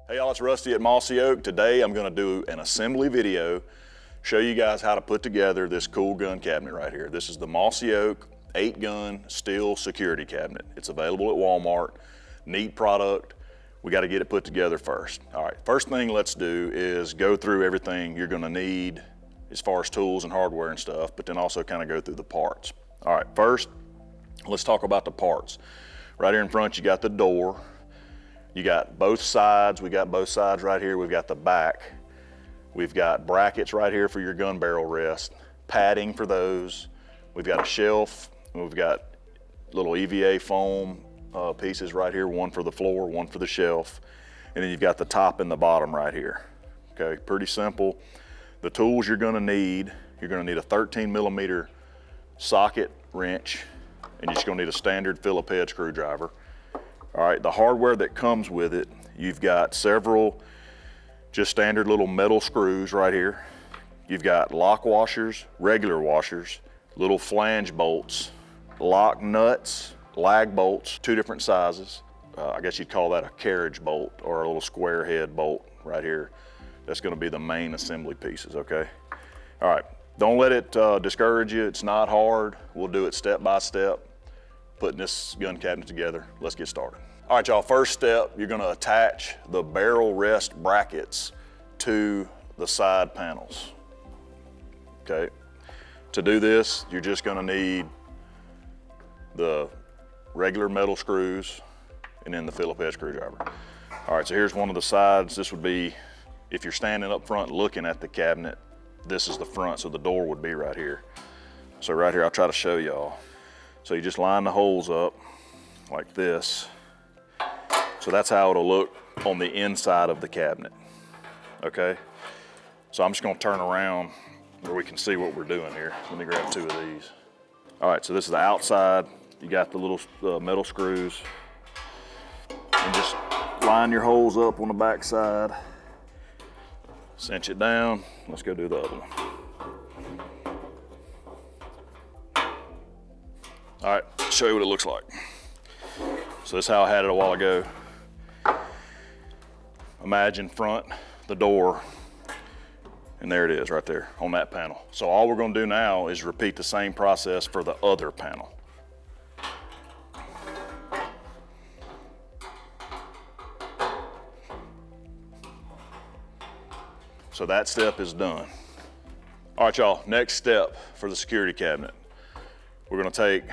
Hey y'all, it's Rusty at Mossy Oak. Today I'm going to do an assembly video, show you guys how to put together this cool gun cabinet right here. This is the Mossy Oak 8-gun steel security cabinet. It's available at Walmart. Neat product. We got to get it put together first. All right, first thing let's do is go through everything you're going to need as far as tools and hardware and stuff, but then also kind of go through the parts. All right, first let's talk about the parts. Right here in front you got the door. You got both sides. We got both sides right here. We've got the back. We've got brackets right here for your gun barrel rest, padding for those. We've got a shelf. We've got little EVA foam pieces right here, one for the floor, one for the shelf. And then you've got the top and the bottom right here. Okay, pretty simple. The tools you're gonna need a 13mm socket wrench, and you're just gonna need a standard Phillips head screwdriver. All right, the hardware that comes with it, you've got several just standard little metal screws right here. You've got lock washers, regular washers, little flange bolts, lock nuts, lag bolts, 2 different sizes. I guess you'd call that a carriage bolt or a little square head bolt right here. That's gonna be the main assembly pieces, okay? All right, don't let it discourage you. It's not hard. We'll do it step by step, putting this gun cabinet together. Let's get started. All right, y'all, first step, you're gonna attach the barrel rest brackets to the side panels, okay? To do this, you're just gonna need the regular metal screws and then the Phillips head screwdriver. All right, so here's one of the sides. This would be, if you're standing up front looking at the cabinet, this is the front, so the door would be right here. So right here, I'll try to show y'all. So you just line the holes up like this. So that's how it'll look on the inside of the cabinet, okay? So I'm just gonna turn around where we can see what we're doing here. Let me grab 2 of these. All right, so this is the outside. You got the little metal screws. And just line your holes up on the back side. Cinch it down. Let's go do the other one. All right, show you what it looks like. So this is how I had it a while ago. Imagine front, the door, and there it is right there on that panel. So all we're gonna do now is repeat the same process for the other panel. So that step is done. All right, y'all, next step for the security cabinet. We're gonna take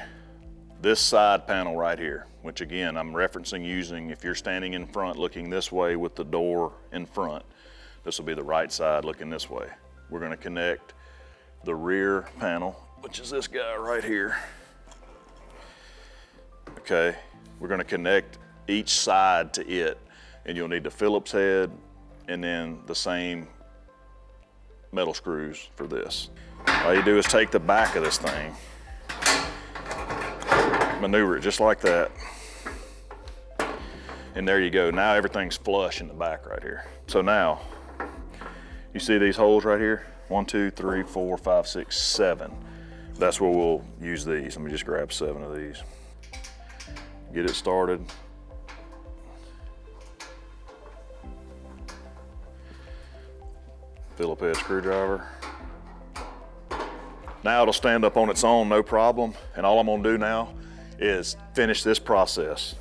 this side panel right here, which again, I'm referencing using, if you're standing in front looking this way with the door in front, this will be the right side looking this way. We're gonna connect the rear panel, which is this guy right here. Okay, we're gonna connect each side to it, and you'll need the Phillips head and then the same metal screws for this. All you do is take the back of this thing, maneuver it just like that. And there you go. Now everything's flush in the back right here. So now, you see these holes right here? 1, 2, 3, 4, 5, 6, 7. That's where we'll use these. Let me just grab 7 of these. Get it started. Phillips head screwdriver. Now it'll stand up on its own, no problem. And all I'm gonna do now is finish this process.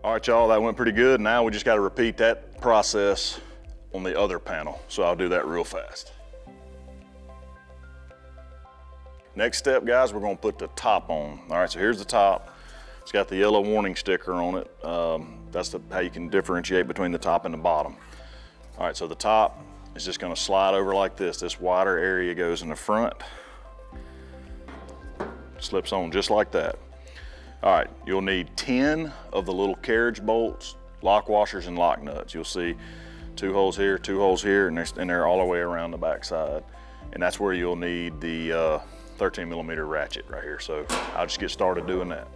All right, y'all, that went pretty good. Now we just gotta repeat that process on the other panel. So I'll do that real fast. Next step, guys, we're gonna put the top on. All right, so here's the top. It's got the yellow warning sticker on it. That's how you can differentiate between the top and the bottom. All right, so the top is just gonna slide over like this. This wider area goes in the front. Slips on just like that. All right, you'll need 10 of the little carriage bolts, lock washers, and lock nuts. You'll see 2 holes here, 2 holes here, and they're all the way around the back side. And that's where you'll need the 13mm ratchet right here. So I'll just get started doing that.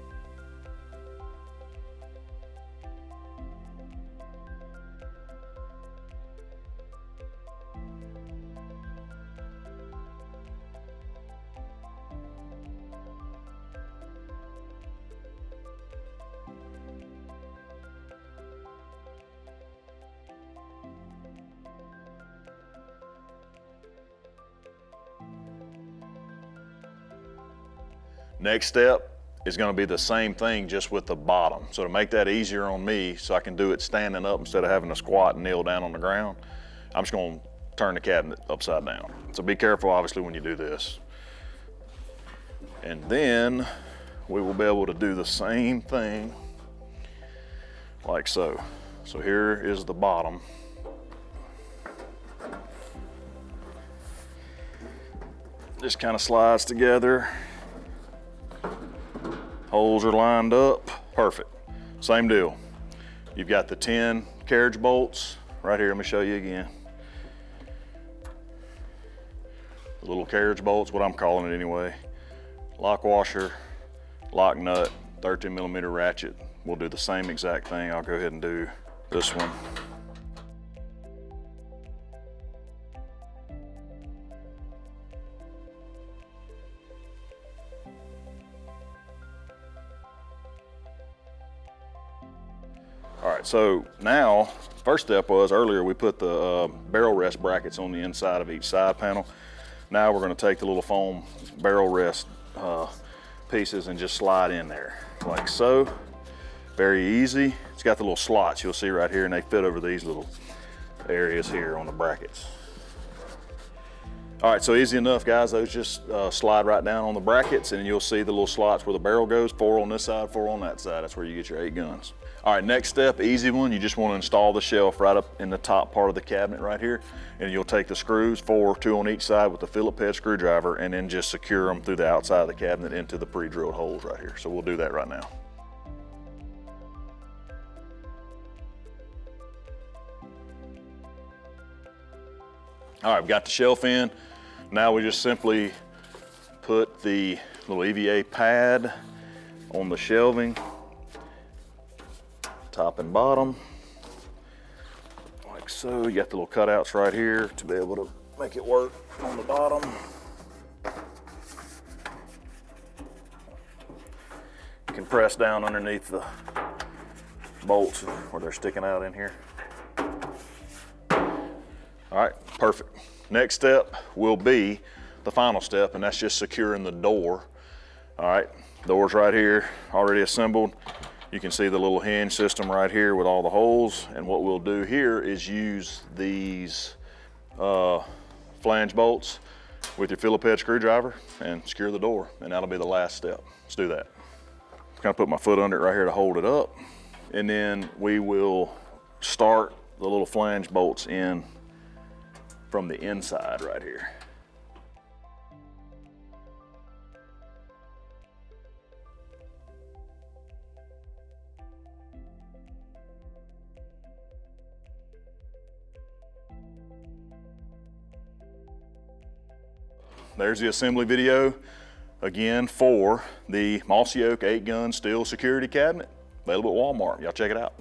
Next step is gonna be the same thing, just with the bottom. So to make that easier on me, so I can do it standing up instead of having to squat and kneel down on the ground, I'm just gonna turn the cabinet upside down. So be careful, obviously, when you do this. And then we will be able to do the same thing like so. So here is the bottom. Just kind of slides together. Holes are lined up, perfect. Same deal. You've got the 10 carriage bolts right here. Let me show you again. The little carriage bolts, what I'm calling it anyway. Lock washer, lock nut, 13mm ratchet. We'll do the same exact thing. I'll go ahead and do this one. All right, so now, first step was earlier we put the barrel rest brackets on the inside of each side panel. Now we're gonna take the little foam barrel rest pieces and just slide in there, like so. Very easy. It's got the little slots you'll see right here, and they fit over these little areas here on the brackets. All right, so easy enough, guys. Those just slide right down on the brackets, and you'll see the little slots where the barrel goes, 4 on this side, 4 on that side. That's where you get your 8 guns. All right, next step, easy one. You just want to install the shelf right up in the top part of the cabinet right here, and you'll take the screws, 4, 2 on each side with the Phillips head screwdriver, and then just secure them through the outside of the cabinet into the pre-drilled holes right here. So we'll do that right now. All right, we've got the shelf in. Now we just simply put the little EVA pad on the shelving, top and bottom, like so. You got the little cutouts right here to be able to make it work on the bottom. You can press down underneath the bolts where they're sticking out in here. All right, perfect. Next step will be the final step, and that's just securing the door. All right, door's right here, already assembled. You can see the little hinge system right here with all the holes. And what we'll do here is use these flange bolts with your Phillips head screwdriver and secure the door, and that'll be the last step. Let's do that. Kind of put my foot under it right here to hold it up. And then we will start the little flange bolts in from the inside right here. There's the assembly video again for the Mossy Oak 8-gun steel security cabinet, available at Walmart. Y'all check it out.